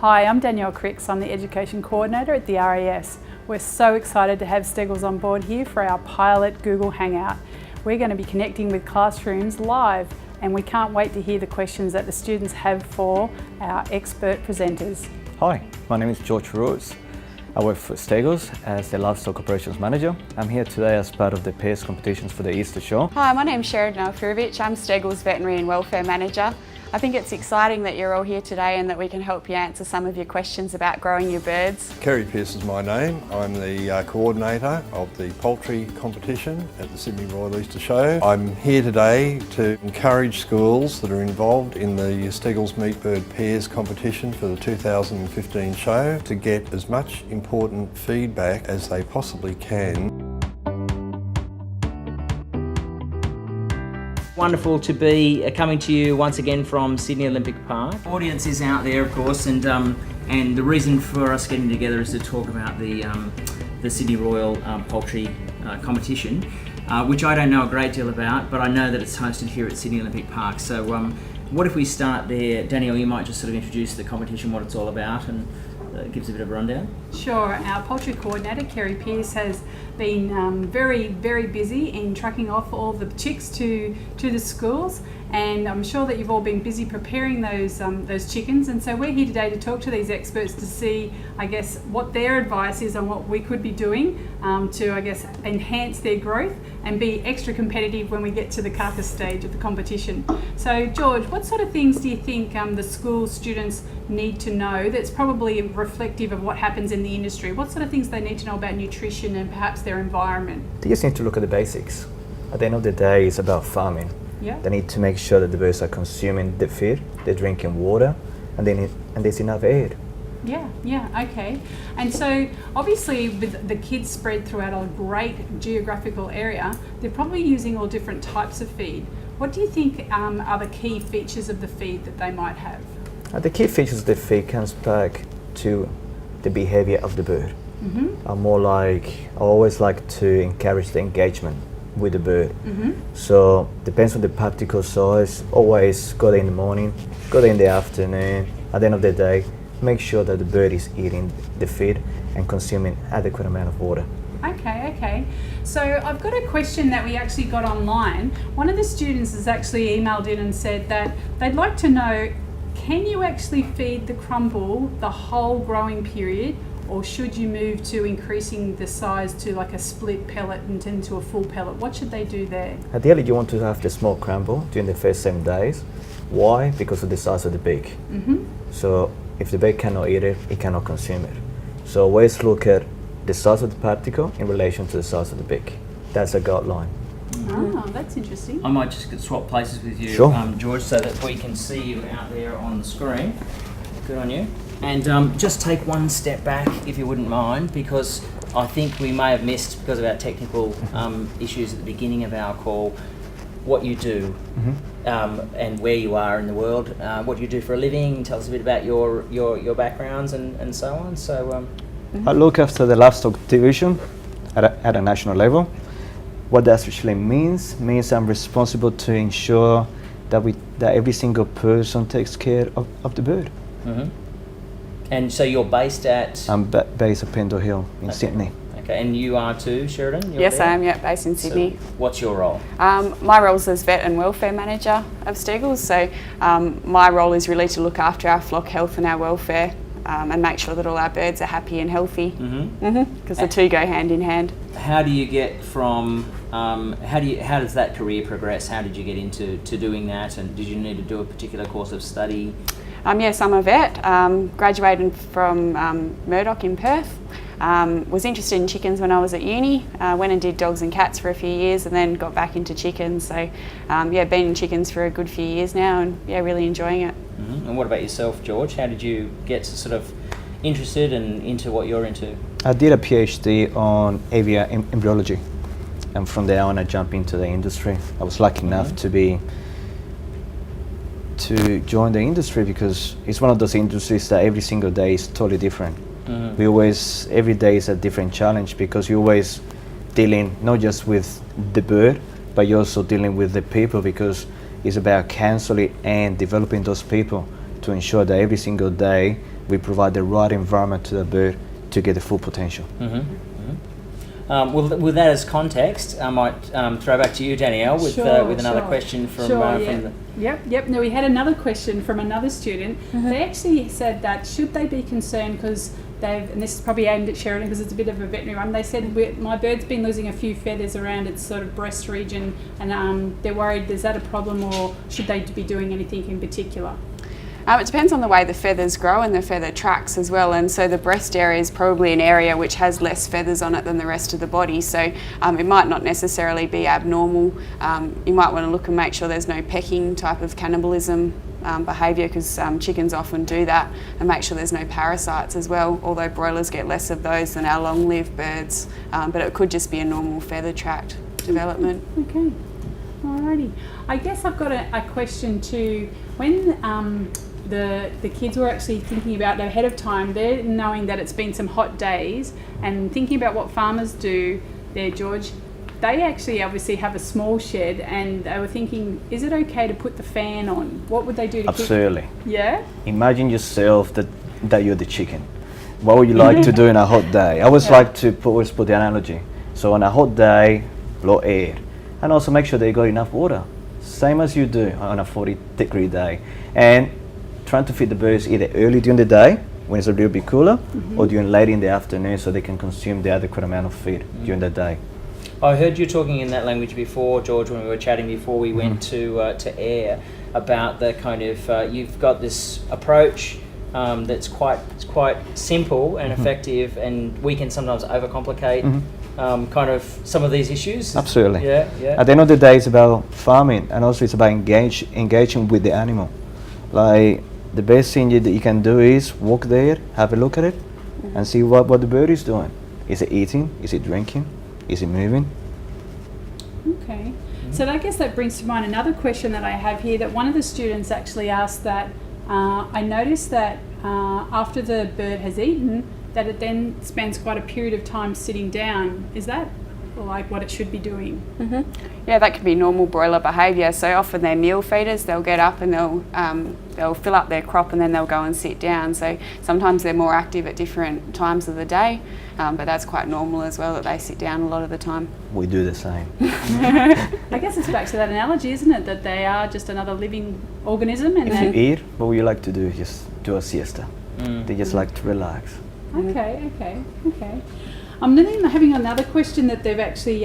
Hi, I'm Danielle Cricks. I'm the Education Coordinator at the RAS. We're so excited to have Steggles on board here for our pilot Google Hangout. We're going to be connecting with classrooms live, and we can't wait to hear the questions that the students have for our expert presenters. Hi, my name is George Rose. I work for Steggles as the Livestock Operations Manager. I'm here today as part of the pairs competitions for the Easter show. Hi, my name's Sheridan Alfirovich. I'm Steggles Veterinary and Welfare Manager. I think it's exciting that you're all here today and that we can help you answer some of your questions about growing your birds. Kerry Pearce is my name. I'm the coordinator of the poultry competition at the Sydney Royal Easter Show. I'm here today to encourage schools that are involved in the Steggles Meat Bird Pairs competition for the 2015 show to get as much important feedback as they possibly can. Wonderful to be coming to you once again from Sydney Olympic Park. Audience is out there, of course, and the reason for us getting together is to talk about the Sydney Royal Poultry competition, which I don't know a great deal about, but I know that it's hosted here at Sydney Olympic Park. So what if we start there? Danielle, you might just sort of introduce the competition, what it's all about, and give us a bit of a rundown. Sure. Our poultry coordinator, Kerry Pearce, has been very busy in tracking off all the chicks to the schools, and I'm sure that you've all been busy preparing those chickens, and so we're here today to talk to these experts to see, I guess, what their advice is on what we could be doing to, I guess, enhance their growth and be extra competitive when we get to the carcass stage of the competition. So George, what sort of things do you think the school students need to know that's probably reflective of what happens in the industry? What sort of things they need to know about nutrition and perhaps their environment? They just need to look at the basics. At the end of the day, it's about farming. Yeah. They need to make sure that the birds are consuming the feed, they're drinking water, and there's enough air. Yeah, okay. And so obviously with the kids spread throughout a great geographical area, they're probably using all different types of feed. What do you think are the key features of the feed that they might have? The key features of the feed comes back to the behavior of the bird. I always like to encourage the engagement with the bird. So depends on the particle size. Always go there in the morning, go there in the afternoon. At the end of the day, make sure that the bird is eating the feed and consuming adequate amount of water. Okay. So I've got a question that we actually got online. One of the students has actually emailed in and said that they'd like to know, can you actually feed the crumble the whole growing period, or should you move to increasing the size to like a split pellet and into a full pellet? What should they do there? Ideally, you want to have the small crumble during the first 7 days. Why? Because of the size of the beak. So if the beak cannot eat it, it cannot consume it. So always look at the size of the particle in relation to the size of the beak. That's a guideline. Oh, that's interesting. I might just swap places with you, Sure. George, so that we can see you out there on the screen. Good on you. And just take one step back, if you wouldn't mind, because I think we may have missed, because of our technical issues at the beginning of our call, what you do and where you are in the world, what you do for a living. Tell us a bit about your backgrounds and so on. So I look after the livestock division at a national level. What that actually means I'm responsible to ensure that every single person takes care of the bird. And so you're based at? I'm based at Pendle Hill in Sydney. Okay, and you are too, Sheridan? Yes, there? I am, based in Sydney. So what's your role? My role is as Vet and Welfare Manager of Steggles, so my role is really to look after our flock health and our welfare and make sure that all our birds are happy and healthy, because the two go hand in hand. How do you get from, how does that career progress? How did you get into doing that, and did you need to do a particular course of study? Yes, I'm a vet, graduated from Murdoch in Perth. Was interested in chickens when I was at uni, went and did dogs and cats for a few years and then got back into chickens. So been in chickens for a good few years now and really enjoying it. And what about yourself, George? How did you get sort of interested and into what you're into? I did a PhD on avian embryology, and from there on I jumped into the industry. I was lucky enough to join the industry because it's one of those industries that every single day is totally different. Every day is a different challenge because you're always dealing not just with the bird, but you're also dealing with the people, because it's about counseling and developing those people to ensure that every single day we provide the right environment to the bird to get the full potential. With that as context, I might throw back to you, Danielle, with another question from the... Yep. Now we had another question from another student. They actually said that should they be concerned because and this is probably aimed at Sheridan because it's a bit of a veterinary one. They said my bird's been losing a few feathers around its sort of breast region, and they're worried. Is that a problem, or should they be doing anything in particular? It depends on the way the feathers grow and the feather tracks as well, and so the breast area is probably an area which has less feathers on it than the rest of the body, so it might not necessarily be abnormal. You might want to look and make sure there's no pecking type of cannibalism behaviour, because chickens often do that, and make sure there's no parasites as well, although broilers get less of those than our long-lived birds, but it could just be a normal feather tract development. Okay, alrighty. I guess I've got a question too. When the kids were actually thinking about it ahead of time, they're knowing that it's been some hot days and thinking about what farmers do there, George, they actually obviously have a small shed, and they were thinking, is it okay to put the fan on? What would they do to Absolutely. Yeah? Imagine yourself that you're the chicken. What would you like to do in a hot day? I always like to always put the analogy. So on a hot day, blow air. And also make sure they got enough water. Same as you do on a 40-degree day. And trying to feed the birds either early during the day, when it's a little bit cooler, or during late in the afternoon so they can consume the adequate amount of feed during the day. I heard you talking in that language before, George, when we were chatting before we went to air, about the kind of you've got this approach that's quite simple and effective, and we can sometimes overcomplicate kind of some of these issues. Absolutely. Yeah. At the end of the day, it's about farming, and also it's about engaging with the animal. Like, the best thing that you can do is walk there, have a look at it, and see what the bird is doing. Is it eating? Is it drinking? Is it moving? Okay. So I guess that brings to mind another question that I have here, that one of the students actually asked that I noticed that after the bird has eaten, that it then spends quite a period of time sitting down. Is that like what it should be doing? Yeah, that can be normal broiler behaviour. So often they're meal feeders. They'll get up and they'll fill up their crop and then they'll go and sit down. So sometimes they're more active at different times of the day, but that's quite normal as well, that they sit down a lot of the time. We do the same. I guess it's back to that analogy, isn't it? That they are just another living organism, and if you eat, what you like to do is just do a siesta. They just like to relax. Okay. I'm then having another question that they've actually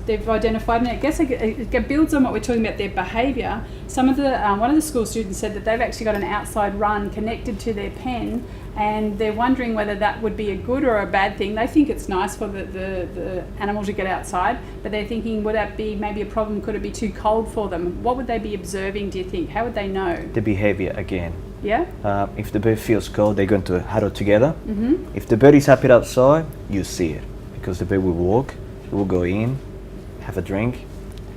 they've identified, and I guess it builds on what we're talking about, their behaviour. Some of the one of the school students said that they've actually got an outside run connected to their pen, and they're wondering whether that would be a good or a bad thing. They think it's nice for the animal to get outside, but they're thinking, would that be maybe a problem? Could it be too cold for them? What would they be observing, do you think? How would they know? The behaviour again. Yeah? If the bird feels cold, they're going to huddle together. If the bird is happy outside, you see it, because the bird will walk, it will go in, have a drink,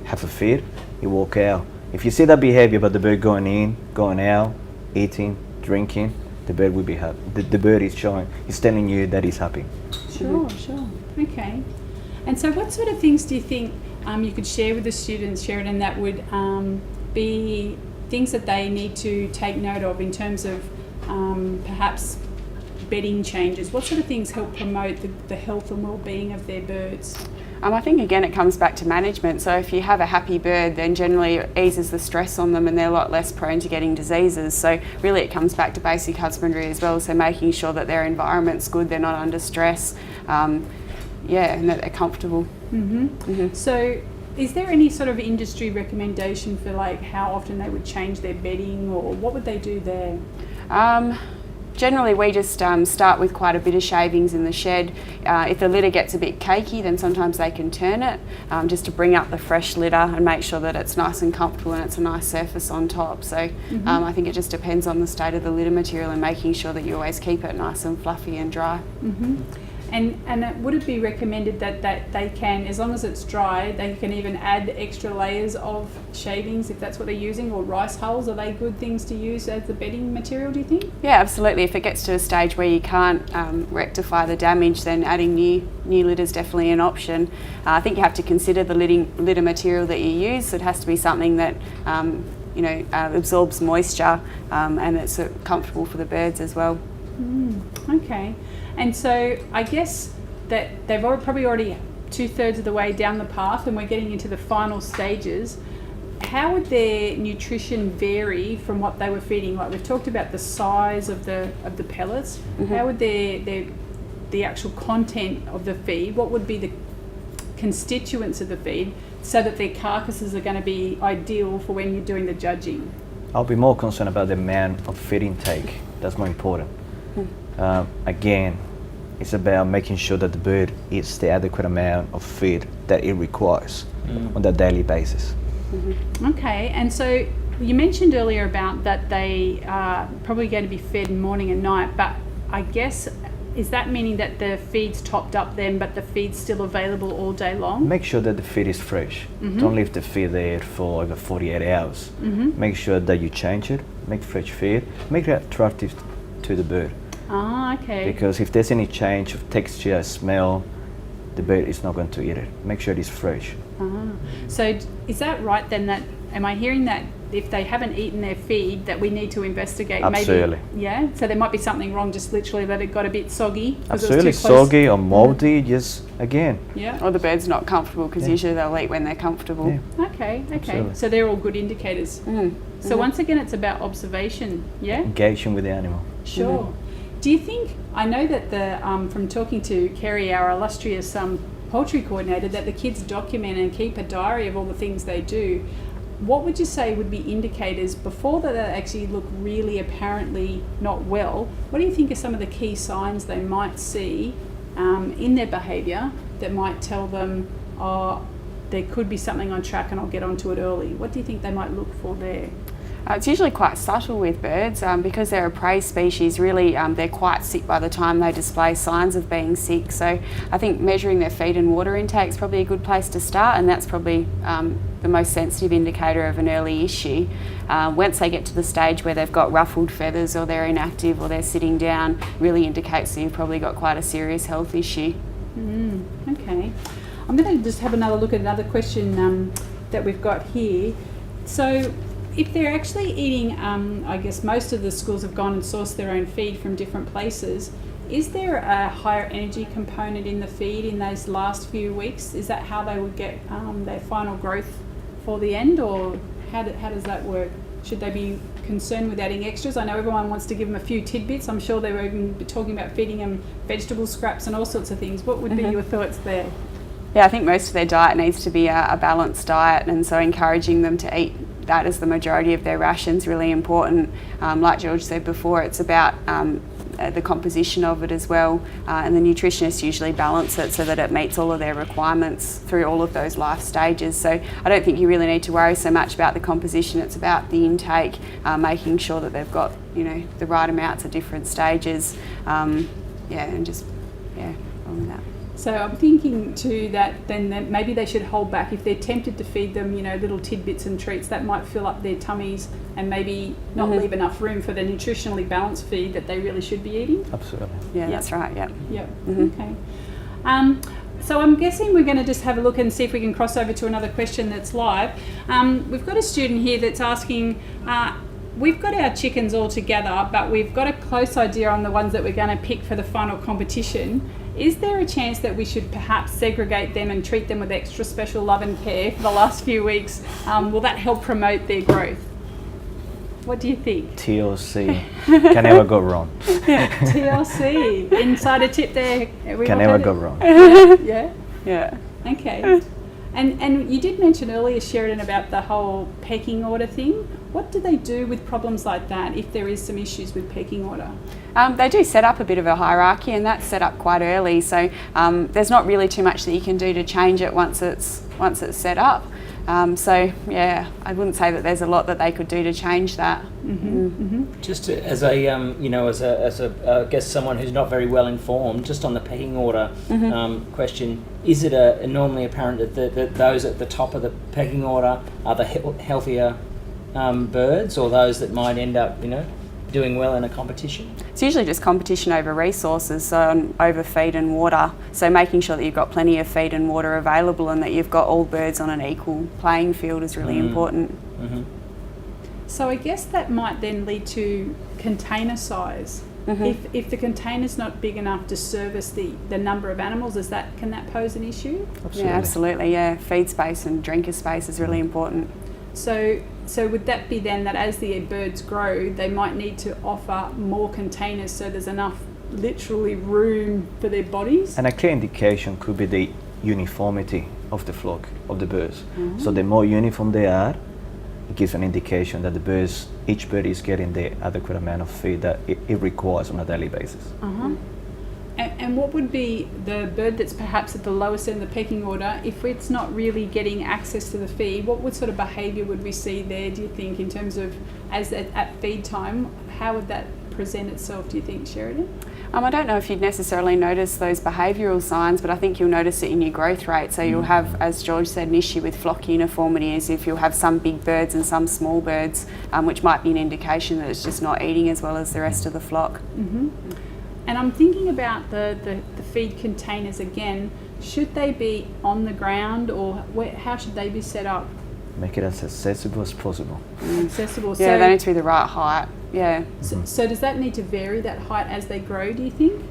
have a feed, you walk out. If you see that behaviour about the bird going in, going out, eating, drinking, the bird will be happy. The bird is showing, he's telling you that he's happy. Sure. Okay. And so what sort of things do you think you could share with the students, Sheridan, that would be things that they need to take note of in terms of perhaps bedding changes? What sort of things help promote the health and well-being of their birds? I think again it comes back to management. So if you have a happy bird, then generally it eases the stress on them and they're a lot less prone to getting diseases. So really it comes back to basic husbandry as well. So making sure that their environment's good, they're not under stress, and that they're comfortable. So is there any sort of industry recommendation for like how often they would change their bedding, or what would they do there? Generally we just start with quite a bit of shavings in the shed. If the litter gets a bit cakey, then sometimes they can turn it just to bring up the fresh litter and make sure that it's nice and comfortable and it's a nice surface on top. So I think it just depends on the state of the litter material and making sure that you always keep it nice and fluffy and dry. And would it be recommended that they can, as long as it's dry, they can even add extra layers of shavings if that's what they're using, or rice hulls? Are they good things to use as the bedding material, do you think? Yeah, absolutely. If it gets to a stage where you can't rectify the damage, then adding new litter is definitely an option. I think you have to consider the litter material that you use. So it has to be something that absorbs moisture and it's comfortable for the birds as well. Okay. And so I guess that they've probably already 2/3 of the way down the path and we're getting into the final stages. How would their nutrition vary from what they were feeding? Like we've talked about the size of the pellets. How would the actual content of the feed, what would be the constituents of the feed so that their carcasses are going to be ideal for when you're doing the judging? I'll be more concerned about the amount of feed intake. That's more important. Again, it's about making sure that the bird eats the adequate amount of feed that it requires on a daily basis. Okay, and so you mentioned earlier about that they are probably going to be fed morning and night, but I guess, is that meaning that the feed's topped up then, but the feed's still available all day long? Make sure that the feed is fresh. Don't leave the feed there for over 48 hours. Make sure that you change it, make fresh feed, make it attractive to the bird. Ah, okay. Because if there's any change of texture, smell, the bird is not going to eat it. Make sure it is fresh. So is that right then, that, am I hearing that if they haven't eaten their feed that we need to investigate? Absolutely. Maybe, yeah? So there might be something wrong, just literally that it got a bit soggy? Absolutely, soggy or moldy, just again. Yeah. Or the bird's not comfortable, because usually they'll eat when they're comfortable. Yeah. Okay. Absolutely. So they're all good indicators. So once again, it's about observation, yeah? Engaging with the animal. Sure. Do you think, I know that the from talking to Kerry, our illustrious poultry coordinator, that the kids document and keep a diary of all the things they do. What would you say would be indicators before that they actually look really apparently not well? What do you think are some of the key signs they might see in their behaviour that might tell them, oh, there could be something on track and I'll get onto it early? What do you think they might look for there? It's usually quite subtle with birds because they're a prey species. Really, they're quite sick by the time they display signs of being sick. So I think measuring their feed and water intake is probably a good place to start, and that's probably the most sensitive indicator of an early issue. Once they get to the stage where they've got ruffled feathers or they're inactive or they're sitting down, really indicates that you've probably got quite a serious health issue. Okay. I'm going to just have another look at another question that we've got here. So if they're actually eating, I guess most of the schools have gone and sourced their own feed from different places. Is there a higher energy component in the feed in those last few weeks? Is that how they would get their final growth for the end, or how does that work? Should they be concerned with adding extras? I know everyone wants to give them a few tidbits. I'm sure they were even talking about feeding them vegetable scraps and all sorts of things. What would be your thoughts there? Yeah, I think most of their diet needs to be a balanced diet, and so encouraging them to eat that as the majority of their ration's really important. Like George said before, it's about the composition of it as well, and the nutritionists usually balance it so that it meets all of their requirements through all of those life stages. So I don't think you really need to worry so much about the composition. It's about the intake, making sure that they've got the right amounts at different stages, and just following that. So I'm thinking too that maybe they should hold back. If they're tempted to feed them, little tidbits and treats, that might fill up their tummies and maybe not leave enough room for the nutritionally balanced feed that they really should be eating. Absolutely. Yeah, that's right, yeah. Yeah, okay. So I'm guessing we're going to just have a look and see if we can cross over to another question that's live. We've got a student here that's asking, we've got our chickens all together, but we've got a close idea on the ones that we're going to pick for the final competition. Is there a chance that we should perhaps segregate them and treat them with extra special love and care for the last few weeks? Will that help promote their growth? What do you think? TLC. Can never go wrong. TLC. Insider tip there. Can never go wrong. Yeah? Yeah. Okay. And you did mention earlier, Sheridan, about the whole pecking order thing. What do they do with problems like that if there is some issues with pecking order? They do set up a bit of a hierarchy, and that's set up quite early. So there's not really too much that you can do to change it once it's set up. So yeah, I wouldn't say that there's a lot that they could do to change that. Just as a I guess someone who's not very well informed, just on the pecking order question, is it normally apparent that those at the top of the pecking order are the healthier birds, or those that might end up doing well in a competition? It's usually just competition over resources, so over feed and water. So making sure that you've got plenty of feed and water available and that you've got all birds on an equal playing field is really important. So I guess that might then lead to container size. If the container's not big enough to service the number of animals, can that pose an issue? Absolutely. Yeah, absolutely. Yeah, feed space and drinker space is really important. So would that be then that as the birds grow, they might need to offer more containers so there's enough literally room for their bodies? And a clear indication could be the uniformity of the flock of the birds. So the more uniform they are, it gives an indication that each bird is getting the adequate amount of feed that it requires on a daily basis. And what would be the bird that's perhaps at the lowest end of the pecking order, if it's not really getting access to the feed, what sort of behaviour would we see there, do you think, in terms of at feed time? How would that present itself, do you think, Sheridan? I don't know if you'd necessarily notice those behavioural signs, but I think you'll notice it in your growth rate. So you'll have, as George said, an issue with flock uniformity, as if you'll have some big birds and some small birds, which might be an indication that it's just not eating as well as the rest of the flock. And I'm thinking about the feed containers again. Should they be on the ground, or how should they be set up? Make it as accessible as possible. Accessible. Yeah, they need to be the right height. Yeah. So does that need to vary, that height, as they grow, do you think?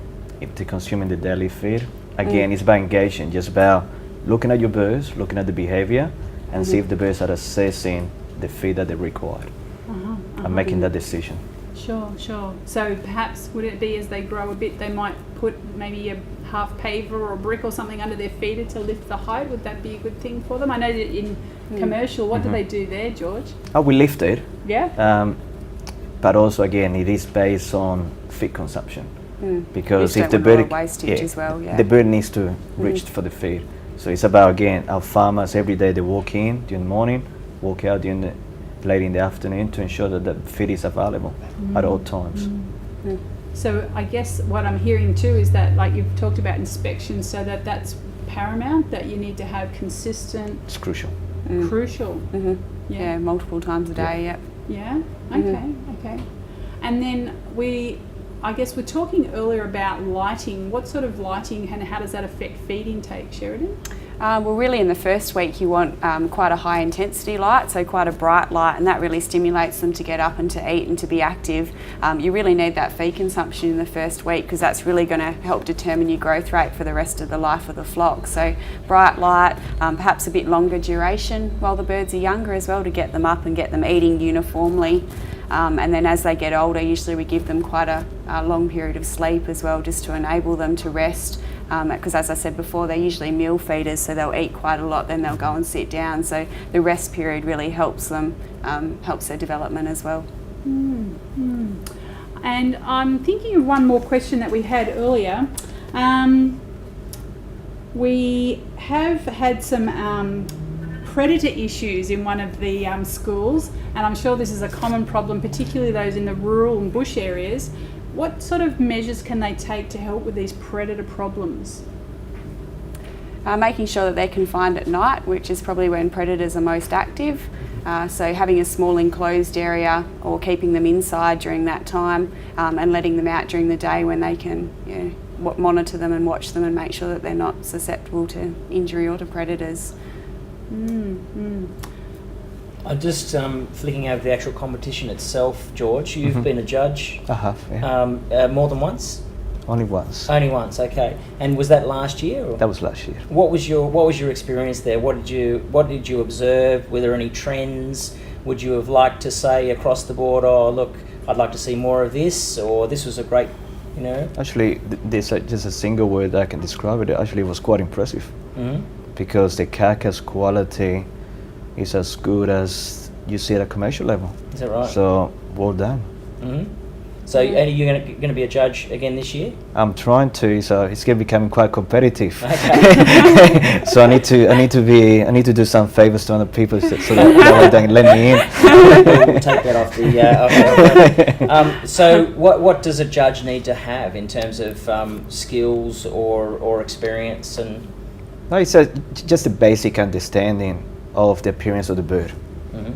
If they're consuming the daily feed, again, it's about engaging, just about looking at your birds, looking at the behavior, and see if the birds are accessing the feed that they require, and making that decision. Sure. So perhaps would it be as they grow a bit, they might put maybe a half paver or a brick or something under their feeder to lift the height? Would that be a good thing for them? I know that in commercial, what do they do there, George? We lift it. Yeah. But also, again, it is based on feed consumption. Because You if the don't want a lot bird, of wastage as well, the bird needs to reach for the feed. So it's about, again, our farmers every day, they walk in during the morning, walk out during the late in the afternoon to ensure that the feed is available at all times. So I guess what I'm hearing too is that, like you've talked about inspection, so that's paramount, that you need to have consistent. It's crucial. Crucial. Yeah, multiple times a day. Yep. Yeah. Okay. And then I guess we're talking earlier about lighting. What sort of lighting and how does that affect feed intake, Sheridan? Well, really in the first week you want quite a high intensity light, so quite a bright light, and that really stimulates them to get up and to eat and to be active. You really need that feed consumption in the first week, because that's really going to help determine your growth rate for the rest of the life of the flock. So bright light, perhaps a bit longer duration while the birds are younger as well, to get them up and get them eating uniformly. And then as they get older, usually we give them quite a long period of sleep as well, just to enable them to rest. Because as I said before, they're usually meal feeders, so they'll eat quite a lot, then they'll go and sit down. So the rest period really helps them, helps their development as well. And I'm thinking of one more question that we had earlier. We have had some predator issues in one of the schools, and I'm sure this is a common problem, particularly those in the rural and bush areas. What sort of measures can they take to help with these predator problems? Making sure that they're confined at night, which is probably when predators are most active. So having a small enclosed area, or keeping them inside during that time, and letting them out during the day when they can monitor them and watch them and make sure that they're not susceptible to injury or to predators. I'm just flicking over the actual competition itself, George. You've been a judge. I have, yeah. More than once? Only once. Only once, okay. And was that last year? Or? That was last year. What was your experience there? What did you observe? Were there any trends? Would you have liked to say across the board, oh look, I'd like to see more of this, or this was a great, Actually, there's just a single word that I can describe it. Actually, it was quite impressive. Because the carcass quality is as good as you see at a commercial level. Is that right? So, well done. So, are you going to be a judge again this year? I'm trying to. So it's becoming quite competitive. Okay. So I need to do some favors to other people so that they can let me in. We'll take that off the. So, what does a judge need to have in terms of skills or experience and? No, it's just a basic understanding of the appearance of the bird.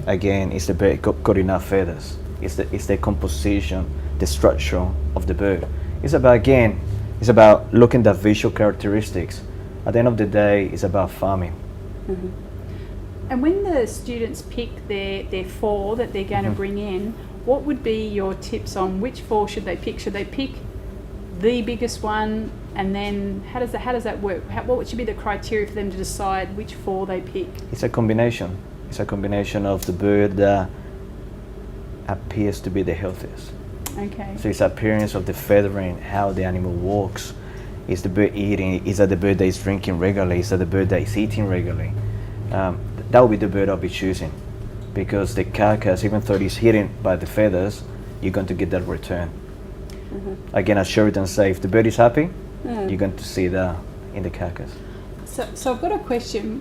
Again, is the bird got enough feathers? Is the composition, the structure of the bird? It's about looking at visual characteristics. At the end of the day, it's about farming. And when the students pick their four that they're going to bring in, what would be your tips on which 4 should they pick? Should they pick the biggest one, and then how does that work? What should be the criteria for them to decide which 4 they pick? It's a combination. It's a combination of the bird that appears to be the healthiest. Okay. So it's appearance of the feathering, how the animal walks. Is the bird eating? Is that the bird that is drinking regularly? Is that the bird that is eating regularly? That would be the bird I'll be choosing, because the carcass, even though it's hidden by the feathers, you're going to get that return. Again, as Sheridan said, if the bird is happy, you're going to see that in the carcass. So I've got a question.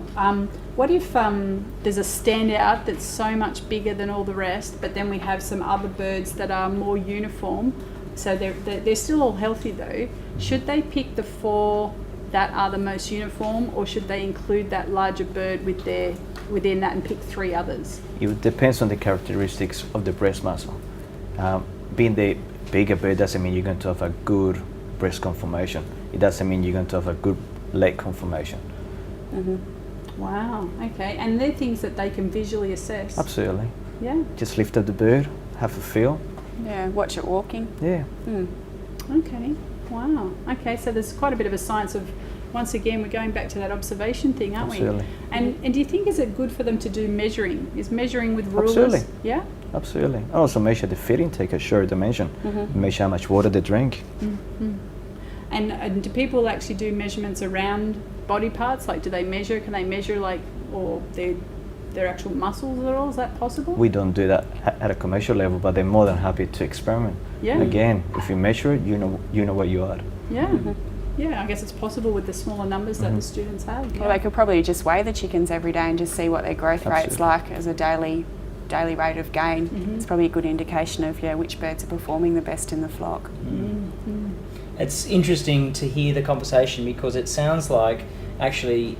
What if there's a standout that's so much bigger than all the rest, but then we have some other birds that are more uniform, so they're still all healthy though? Should they pick the 4 that are the most uniform, or should they include that larger bird within that and pick 3 others? It depends on the characteristics of the breast muscle. Being the bigger bird doesn't mean you're going to have a good breast conformation. It doesn't mean you're going to have a good leg conformation. Wow, okay. And they're things that they can visually assess? Absolutely. Yeah. Just lift up the bird, have a feel. Yeah, watch it walking. Yeah. Okay, wow. Okay, so there's quite a bit of a science of, once again, we're going back to that observation thing, aren't Absolutely. we? And do you think, is it good for them to do measuring? Is measuring with rulers? Absolutely. Yeah? Absolutely. And also measure the feed intake, a short dimension. Measure how much water they drink. And do people actually do measurements around body parts? Like, do they measure, can they measure like, or their actual muscles at all? Is that possible? We don't do that at a commercial level, but they're more than happy to experiment. Yeah. Again, if you measure it, you know where you are. Yeah. Yeah, I guess it's possible with the smaller numbers that the students have. Well, they could probably just weigh the chickens every day and just see what their growth rate's like as a daily rate of gain. It's probably a good indication of which birds are performing the best in the flock. It's interesting to hear the conversation, because it sounds like actually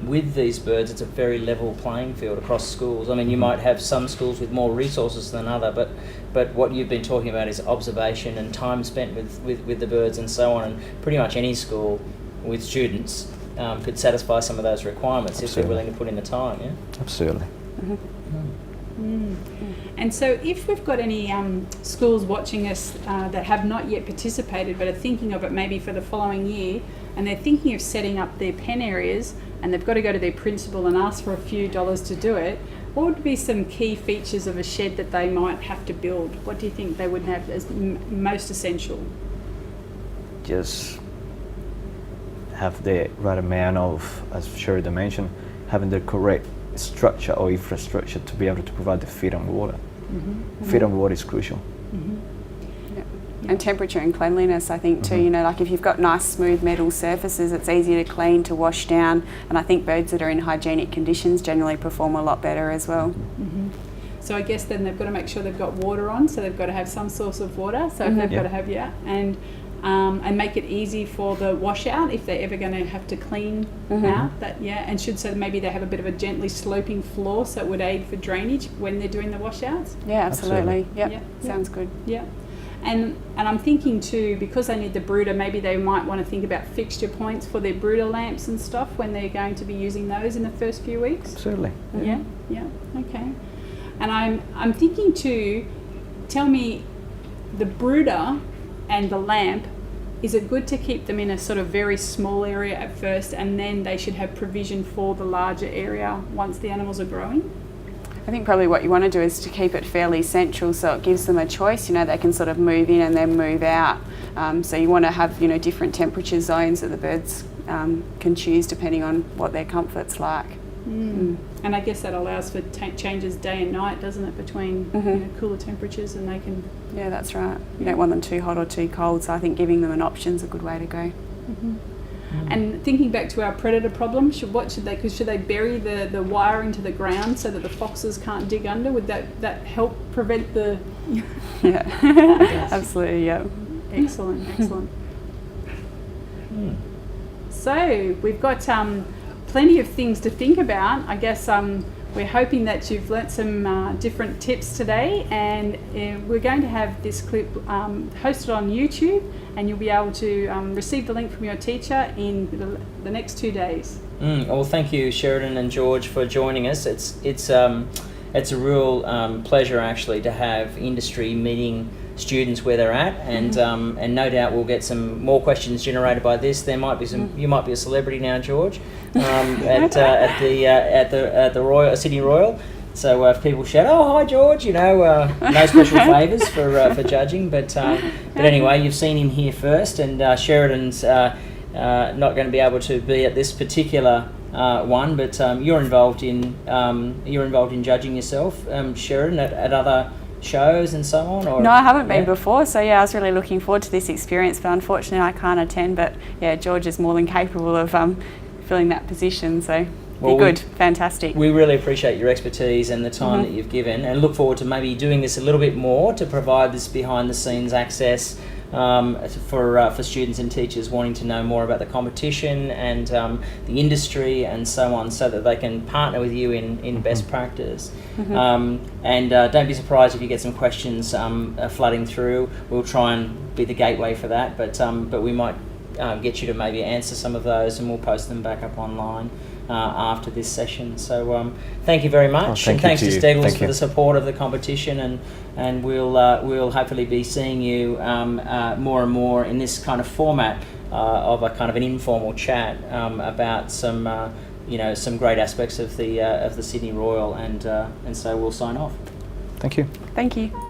with these birds it's a very level playing field across schools. I mean, you might have some schools with more resources than other, but what you've been talking about is observation and time spent with the birds and so on, and pretty much any school with students could satisfy some of those requirements. Absolutely. If they're willing to put in the time. Yeah. Absolutely. And so if we've got any schools watching us that have not yet participated but are thinking of it maybe for the following year, and they're thinking of setting up their pen areas, and they've got to go to their principal and ask for a few dollars to do it, what would be some key features of a shed that they might have to build? What do you think they would have as most essential? Just have the right amount of, as Sheridan mentioned, having the correct structure or infrastructure to be able to provide the feed and water. Feed and water is crucial. And temperature and cleanliness, I think too. Like if you've got nice smooth metal surfaces, it's easy to clean, to wash down, and I think birds that are in hygienic conditions generally perform a lot better as well. So I guess then they've got to make sure they've got water on, so they've got to have some source of water. So if they've got to have and make it easy for the washout if they're ever going to have to clean out that and so maybe they have a bit of a gently sloping floor, so it would aid for drainage when they're doing the washouts. Yeah, absolutely. Yep. Sounds good. Yeah. And I'm thinking too, because they need the brooder, maybe they might want to think about fixture points for their brooder lamps and stuff when they're going to be using those in the first few weeks. Absolutely. Yeah, okay. And I'm thinking too, tell me, the brooder and the lamp, is it good to keep them in a sort of very small area at first, and then they should have provision for the larger area once the animals are growing? I think probably what you want to do is to keep it fairly central, so it gives them a choice. They can sort of move in and then move out. So you want to have different temperature zones that the birds can choose depending on what their comfort's like. And I guess that allows for changes day and night, doesn't it, between cooler temperatures, and they can... Yeah, that's right. You don't want them too hot or too cold, so I think giving them an option is a good way to go. And thinking back to our predator problem, should they bury the wire into the ground so that the foxes can't dig under? Would that help prevent the... Yeah, absolutely, yeah. Excellent. So we've got plenty of things to think about. I guess we're hoping that you've learnt some different tips today, and we're going to have this clip hosted on YouTube, and you'll be able to receive the link from your teacher in the next 2 days. Well, thank you, Sheridan and George, for joining us. it's a real pleasure actually to have industry meeting students where they're at, and no doubt we'll get some more questions generated by this. There might be some. You might be a celebrity now, George, at the Royal Sydney Royal. So if people shout, "Oh, hi, George," no special favours for judging. But anyway, you've seen him here first, and Sheridan's not going to be able to be at this particular one, but you're involved in judging yourself, Sheridan, at other shows and so on? Or? No, I haven't been before, so yeah, I was really looking forward to this experience, but unfortunately I can't attend. But yeah, George is more than capable of filling that position, so be good, fantastic. We really appreciate your expertise and the time that you've given, and look forward to maybe doing this a little bit more to provide this behind the scenes access for students and teachers wanting to know more about the competition and the industry and so on, so that they can partner with you in best practice. And don't be surprised if you get some questions flooding through. We'll try and be the gateway for that, but we might get you to maybe answer some of those, and we'll post them back up online after this session. So thank you very much, and thanks to Steggles for the support of the competition, and we'll hopefully be seeing you more and more in this kind of format of a kind of an informal chat about some some great aspects of the Sydney Royal, and so we'll sign off. Thank you. Thank you.